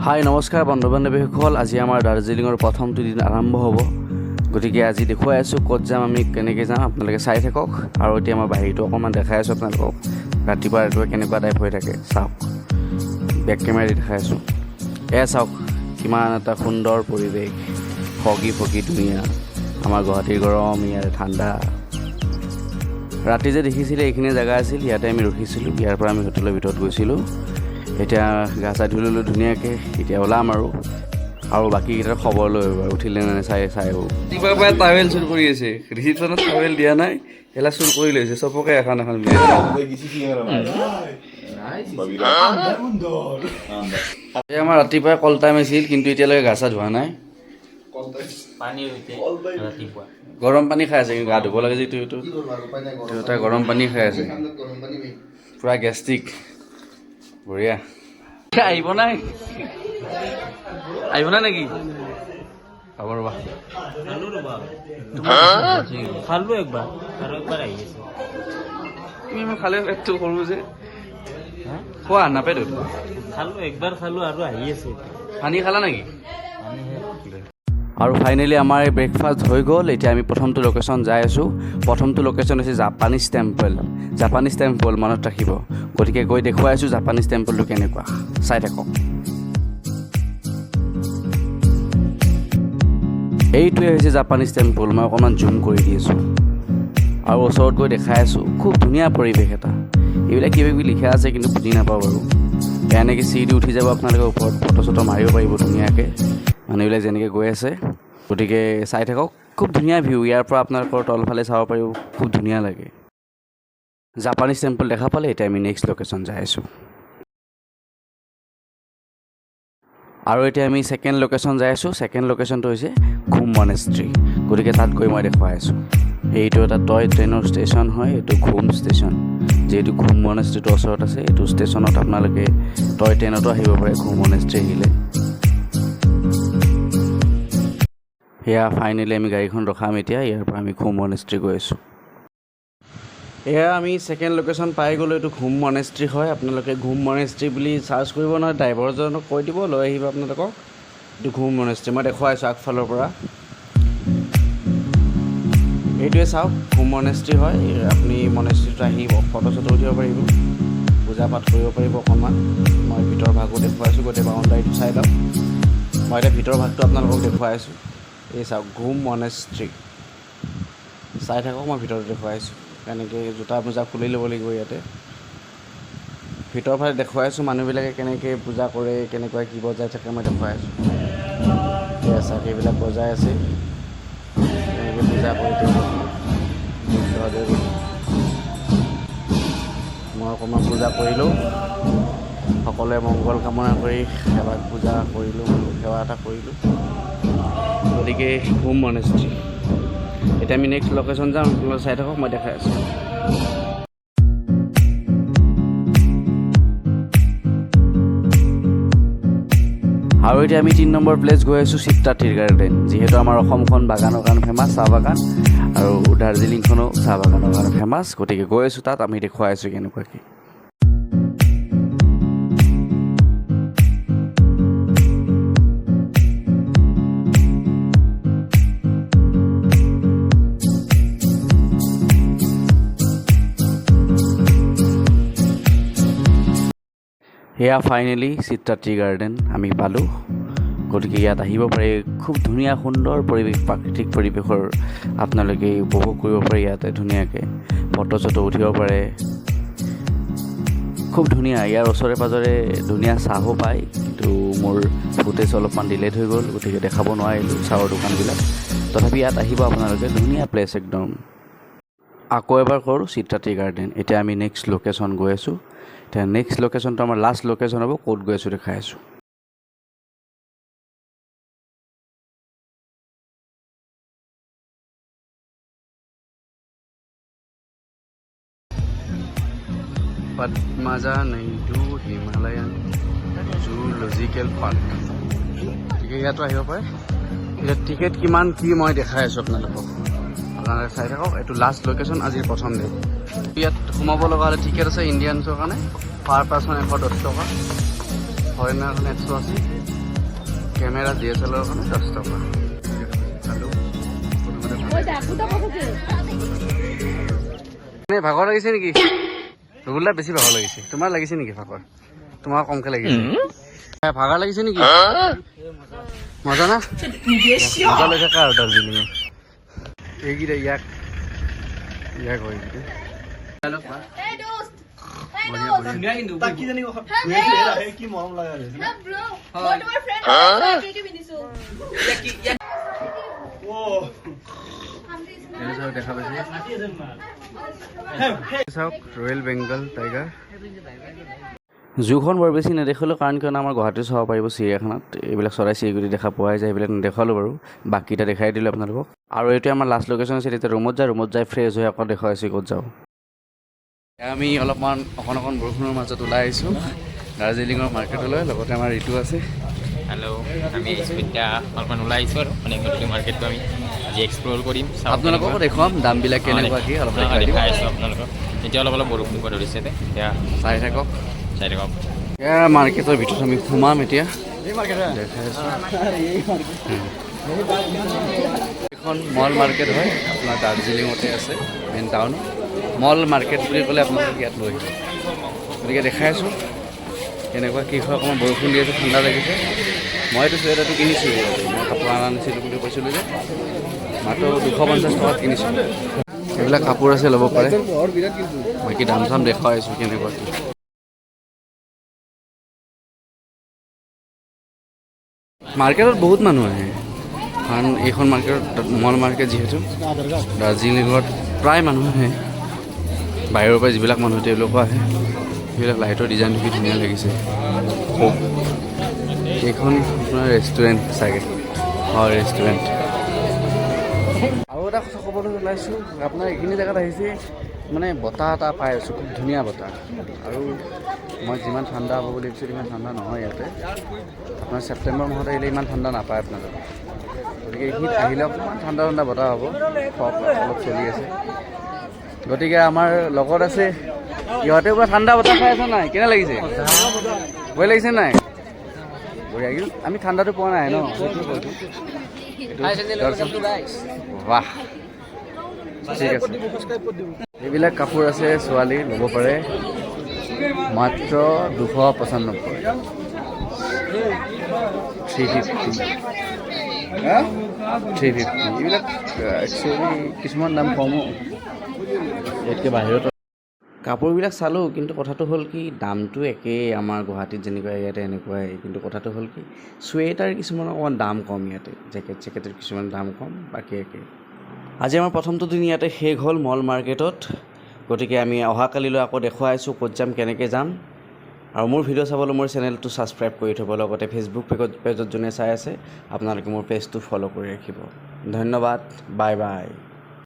হাই নমস্কাৰ বন্ধু বান্ধৱীসকল, আজি আমাৰ দাৰ্জিলিঙৰ প্ৰথমটো দিন আৰম্ভ হ'ব। গতিকে আজি দেখুৱাই আছোঁ ক'ত যাম, আমি কেনেকৈ যাম, আপোনালোকে চাই থাকক। আৰু এতিয়া মই বাহিৰটো অকণমান দেখাই আছোঁ আপোনালোকক। ৰাতিপুৱা কেনেকুৱা টাইপ হৈ থাকে চাওক, বেক কেমেৰা দি দেখাই আছোঁ। এয়া চাওক কিমান এটা সুন্দৰ পৰিৱেশ, ফগি ধুনীয়া। আমাৰ গুৱাহাটীৰ গৰম, ইয়াৰ ঠাণ্ডা। ৰাতি যে দেখিছিলে এইখিনি জেগা আছিল, ইয়াতে আমি ৰখিছিলোঁ। ইয়াৰ পৰা আমি হোটেলৰ ভিতৰত গৈছিলোঁ। এতিয়া গা চা ধুই ল'লোঁ ধুনীয়াকৈ। এতিয়া ওলাম আৰু বাকীকেইটাৰ খবৰ লৈ উঠিলে নে চাই আহোঁ। ৰাতিপুৱাৰ পৰা টাৱেল চুৰ কৰি আছে, ৰিচিপশ্যনত টাৱেল দিয়া নাই, এলা চুৰ কৰি লৈছে চবকে এখন আমাৰ ৰাতিপুৱাই কল টাইম আছিল, কিন্তু এতিয়ালৈকে গা চা ধোৱা নাই। গৰম পানী খাই আছে, কিন্তু গা ধুব লাগে যিটো এটা গৰম পানী খাই আছে, পূৰা গেষ্ট্ৰিক। বঢ়িয়া। আহিব নাই নেকি? খাব ৰ'বা। খালো একবাৰ আৰু একবাৰ আহি আছে। তুমি মই খালে পেটটো সৰু যে খোৱা নাপায় তো। খালো একবাৰ খালো আৰু আহি আছে। পানী খালা নেকি? আৰু ফাইনেলি আমাৰ এই ব্ৰেকফাষ্ট হৈ গ'ল। এতিয়া আমি প্ৰথমটো লোকেশ্যন যাই আছোঁ। প্ৰথমটো লোকেশ্যন হৈছে জাপানীজ টেম্পল মনত ৰাখিব। গতিকে গৈ দেখুৱাই আছোঁ জাপানীজ টেম্পলটো কেনেকুৱা, চাই থাকক। এইটোৱে হৈছে জাপানীজ টেম্পল। মই অকণমান জুম কৰি দি আছোঁ আৰু ওচৰত গৈ দেখাই আছোঁ। খুব ধুনীয়া পৰিৱেশ এটা। এইবিলাক কিবা কিবি লিখা আছে, কিন্তু বুজি নাপাওঁ বাৰু। এনেকৈ চিৰি উঠি যাব, আপোনালোকে ওপৰত ফটো চটো মাৰিব পাৰিব ধুনীয়াকৈ, মানুহবিলাক যেনেকৈ গৈ আছে। গতিকে চাই থাকক, খুব ধুনীয়া ভিউ। ইয়াৰ পৰা আপোনালোকৰ তলফালে চাব পাৰিব, খুব ধুনীয়া লাগে। জাপানীজ টেম্পল দেখা পালে, এতিয়া আমি নেক্সট লোকেশ্যন যাই আছোঁ। আৰু এতিয়া আমি ছেকেণ্ড লোকেশ্যন যাই আছোঁ। ছেকেণ্ড লোকেশ্যনটো হৈছে ঘুম মনেষ্ট্ৰী। গতিকে তাত গৈ মই দেখুৱাই আছোঁ। এইটো এটা টয় ট্ৰেইনৰ ষ্টেচন হয়, এইটো ঘুম ষ্টেচন। যিহেতু ঘুম মনেষ্ট্ৰীটো ওচৰত আছে, এইটো ষ্টেচনত আপোনালোকে টয় ট্ৰেইনতো আহিব পাৰে ঘুম মনেষ্ট্ৰী আহিলে। সেয়া ফাইনেলি আমি গাড়ীখন ৰখাম এতিয়া। ইয়াৰ পৰা আমি ঘুম মনেষ্ট্ৰী গৈ আছোঁ। এয়া আমি ছেকেণ্ড লোকেশ্যন পাই গ'লোঁ। এইটো ঘুম মনেষ্ট্ৰী হয়। আপোনালোকে ঘুম মনেষ্ট্ৰী বুলি চাৰ্চ কৰিব নহয়, ড্ৰাইভাৰজনক কৈ দিব, লৈ আহিব আপোনালোকক। এইটো ঘুম মনেষ্ট্ৰী মই দেখুৱাই আছোঁ আগফালৰ পৰা। এইটোৱে চাওক ঘুম মনেষ্ট্ৰী হয়। আপুনি মনেষ্ট্ৰীটো আহিব, ফটো চটো উঠিব পাৰিব, পূজা পাঠ কৰিব পাৰিব অকণমান। মই ভিতৰৰ ভাগো দেখুৱাইছোঁ, গোটেই বাউণ্ডাৰীটো চাই লওক। মই এতিয়া ভিতৰৰ ভাগটো আপোনালোকক দেখুৱাই আছোঁ। এই চাওক ঘুম মনেষ্ট্ৰী, চাই থাকক। মই ভিতৰত দেখুৱাই আছোঁ কেনেকৈ জোতা মোজা খুলি ল'ব লাগিব ইয়াতে। ভিতৰৰ ফালে দেখুৱাই আছোঁ মানুহবিলাকে কেনেকৈ পূজা কৰে, কেনেকুৱা কি বজাই থাকে মই দেখুৱাই আছোঁ। এয়া চাওক এইবিলাক বজাই আছে, কেনেকৈ পূজা কৰি থাকে। মই অকণমান পূজা কৰিলোঁ, সকলোৱে মংগল কামনা কৰি সেৱা পূজা কৰিলোঁ, সেৱা এটা কৰিলোঁ। গতিকে ঘুম মনেষ্ট্ৰী। এতিয়া আমি নেক্সট লোকেশ্যন যাম, আপোনালোকে চাই থাকক, মই দেখাই আছোঁ। আৰু এতিয়া আমি 3 নম্বৰ প্লেচ গৈ আছোঁ, চিত্ৰা টি গাৰ্ডেন। যিহেতু আমাৰ অসমখন বাগানৰ কাৰণে ফেমাছ, চাহ বাগান, আৰু দাৰ্জিলিংখনো চাহ বাগানৰ কাৰণে ফেমাছ। গতিকে গৈ আছোঁ তাত, আমি দেখুৱাই আছোঁ কেনেকুৱাকৈ। সেয়া ফাইনেলি চিত্ৰা টি গাৰ্ডেন আমি পালোঁ। গতিকে ইয়াত আহিব পাৰে। খুব ধুনীয়া সুন্দৰ পৰিৱেশ, প্ৰাকৃতিক পৰিৱেশৰ আপোনালোকে উপভোগ কৰিব পাৰে। ইয়াতে ধুনীয়াকৈ ফটো চটো উঠিব পাৰে, খুব ধুনীয়া। ইয়াৰ ওচৰে পাঁজৰে ধুনীয়া চাহো পায়, কিন্তু মোৰ ফুটেজ অলপমান ডিলেট হৈ গ'ল, গতিকে দেখাব নোৱাৰিলোঁ চাহৰ দোকানবিলাক। তথাপি ইয়াত আহিব আপোনালোকে, ধুনীয়া প্লেচ একদম। আকৌ এবাৰ কৰোঁ চিত্ৰা টি গাৰ্ডেন। এতিয়া আমি নেক্সট লোকেশ্যন গৈ আছোঁ। এতিয়া নেক্সট লোকেশ্যনটো আমাৰ লাষ্ট লোকেশ্যন হ'ব। ক'ত গৈ আছোঁ দেখাই আছোঁ। Padmaja Naidu Himalayan zoological park. গতিকে ইয়াতো আহিব পাৰে। এতিয়া টিকেট কিমান কি মই দেখাই আছোঁ আপোনালোকক, আপোনালোকে চাই থাকক। এইটো লাষ্ট লোকেশ্যন, আজিৰ প্ৰথম ডে। ইয়াত সোমাব লগা হ'লে টিকেট আছে ইণ্ডিয়ানছৰ কাৰণে, পাৰ পাৰ্চন 110 টকা। ফৰেনাৰখন 180, কেমেৰা DSLRখন 10 টকা। চালোঁ ভাগৰ লাগিছে নেকি? ৰগুলা বেছি ভাগৰ লাগিছে। তোমাৰ লাগিছে নেকি ভাগৰ? তোমাৰ কমকে লাগিছে। ভাগৰ লাগিছে নেকি? মজা না? মজা লৈ থাকা আৰু দাৰ্জিলিঙে। এইকেইটা ইয়াক হয় দেখা পাইছে চাওক ৰয়েল বেংগল টাইগাৰ। জুখন বৰ বেছি নেদেখিলোঁ কাৰণ কিয়নো আমাৰ গুৱাহাটীত চাব পাৰিব চিৰিয়াখানাত এইবিলাক চৰাই চিৰিকটি দেখা পোৱাই যায়, এইবিলাক নেদেখালোঁ বাৰু। বাকীটা দেখাই দিলোঁ আপোনালোকক। আৰু এইটোৱে আমাৰ লাষ্ট লোকেশ্যন আছিল। এতিয়া ৰুমত যাই ফ্ৰেছ হৈ আকৌ দেখুৱাইছোঁ ক'ত যাওঁ। আমি অলপমান অকণ বৰষুণৰ মাজত ওলাই আহিছোঁ দাৰ্জিলিঙৰ মাৰ্কেটলৈ। লগতে আমাৰ ঋতু আছে। হেল্ল', আমি আহিছোঁ এতিয়া অলপমান ওলাই আহিছোঁ আৰু মানে গধূলি মাৰ্কেটটো আমি আজি এক্সপ্ল'ৰ কৰিম। আপোনালোককো দেখুৱাম দামবিলাক কেনেকুৱা কি অলপ দেখাই আছোঁ আপোনালোকক। এতিয়া অলপ বৰষুণ দিব ধৰিছে এতিয়া চাই থাকক। চাই থাকক। এয়া মাৰ্কেটৰ ভিতৰত আমি সোমাম এতিয়া। এখন মল মাৰ্কেট হয়, আপোনাৰ দাৰ্জিলিঙতে আছে মেইন টাউন। মল মাৰ্কেট বুলি ক'লে আপোনালোকে ইয়াত লৈ আহিব। গতিকে দেখাই আছোঁ কেনেকুৱা কি হয়। অকণমান বৰষুণ দি আছে, ঠাণ্ডা লাগিছে। মইতো চুৱেটাৰটো কিনিছোঁ, মই কাপোৰ অনা নাছিলোঁ বুলি কৈছিলোঁ যে মাত্ৰ 250 টকাত কিনিছোঁ। এইবিলাক কাপোৰ আছে, ল'ব পাৰে। বাকী দাম চাম দেখুৱাই আছোঁ কেনেকুৱা কি। মাৰ্কেটত বহুত মানুহ আহে কাৰণ এইখন মাৰ্কেটত মল মাৰ্কেট যিহেতু দাৰ্জিলিঙত প্ৰায় মানুহ আহে। বাহিৰৰ পৰা যিবিলাক মানুহ তেওঁলোকো আহে। সেইবিলাক লাইটৰ ডিজাইনটো কি ধুনীয়া লাগিছে। এইখন আপোনাৰ ৰেষ্টুৰেণ্ট চাগে, হয় ৰেষ্টুৰেণ্ট। আৰু এটা কথা ক'বলৈ ওলাইছোঁ, আপোনাৰ এইখিনি জেগাত আহিছে মানে বতাহ এটা পাই আছোঁ, খুব ধুনীয়া বতাহ। আৰু মই যিমান ঠাণ্ডা হ'ব বুলি ভাবিছোঁ ইমান ঠাণ্ডা নহয় ইয়াতে। আপোনাৰ ছেপ্টেম্বৰ মাহত আহিলে ইমান ঠাণ্ডা নাপায় আপোনালোকে। গতিকে এইখিনিত আহিলে অকণমান ঠাণ্ডা বতাহ হ'ব। ফগ অলপ চলি আছে। গতিকে আমাৰ লগত আছে ইহঁতে পুৰা ঠাণ্ডা বতাহ খাই আছে নাই? কেনে লাগিছে? ভয় লাগিছে নাই? বঢ়িয়া। কিন্তু আমি ঠাণ্ডাটো পোৱা নাই ন। বাহ, ঠিক আছে। এইবিলাক কাপোৰ আছে, ছোৱালী ল'ব পাৰে মাত্ৰ 295, 350। এইবিলাক একচুৱেলি কিছুমান দাম কমো ইয়াতকৈ বাহিৰত। কাপোৰবিলাক চালোঁ, কিন্তু কথাটো হ'ল কি দামটো একেই আমাৰ গুৱাহাটীত যেনেকুৱা ইয়াতে এনেকুৱাই। কিন্তু কথাটো হ'ল কি চুৱেটাৰ কিছুমান অকণমান দাম কম ইয়াতে, জেকেটৰ কিছুমান দাম কম, বাকী একেই। আজি আমাৰ প্ৰথমটো দিন ইয়াতে শেষ হ'ল মল মাৰ্কেটত। গতিকে আমি অহাকালিলৈ আকৌ দেখুৱাইছোঁ ক'ত যাম, কেনেকৈ যাম। আৰু মোৰ ভিডিঅ' চাবলৈ মোৰ চেনেলটো ছাবস্ক্ৰাইব কৰি থ'ব। লগতে ফেচবুক পেজত যোনে চাই আছে আপোনালোকে মোৰ পেজটো ফ'ল' কৰি ৰাখিব। ধন্যবাদ, বাই বাই।